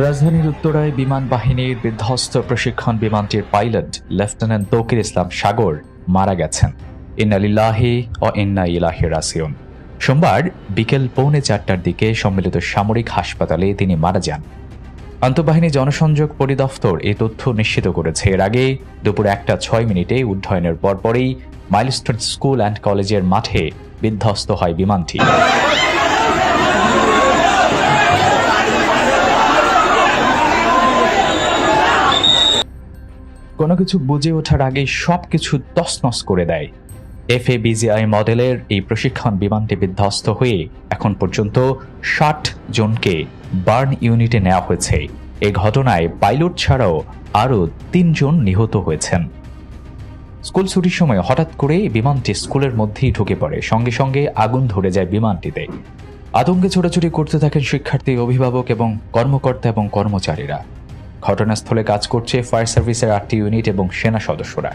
রাজধানীর উত্তরায় বিমান বাহিনীর বিধ্বস্ত প্রশিক্ষণ বিমানটির পাইলট লেফটেন্যান্ট তৌকির ইসলাম সাগর মারা গেছেন। ইন্না লিল্লাহি ওয়া ইন্না ইলাইহি রাজিউন। সোমবার বিকেল 3:45টার দিকে সম্মিলিত সামরিক হাসপাতালে তিনি মারা যান। আন্তঃবাহিনী জনসংযোগ পরিদপ্তর এই তথ্য নিশ্চিত করেছে। এর আগে দুপুর 1:06 উড্ডয়নের পরপরই মাইলস্টোন স্কুল অ্যান্ড কলেজের মাঠে বিধ্বস্ত হয় বিমানটি। কোনো কিছু বুঝে ওঠার আগেই সবকিছু তছনছ করে দেয়। FA-BGI মডেলের এই প্রশিক্ষণ বিমানটি বিধ্বস্ত হয়ে এখন পর্যন্ত 60 জনকে বার্ন ইউনিটে নেওয়া হয়েছে। এই ঘটনায় পাইলট ছাড়াও আরও 3 জন নিহত হয়েছেন। স্কুল ছুটির সময় হঠাৎ করে বিমানটি স্কুলের মধ্যেই ঢুকে পড়ে। সঙ্গে সঙ্গে আগুন ধরে যায় বিমানটিতে। আতঙ্কে ছোটাছুটি করতে থাকেন শিক্ষার্থী, অভিভাবক এবং কর্মকর্তা এবং কর্মচারীরা। ঘটনাস্থলে কাজ করছে ফায়ার সার্ভিসের 8টি ইউনিট এবং সেনা সদস্যরা।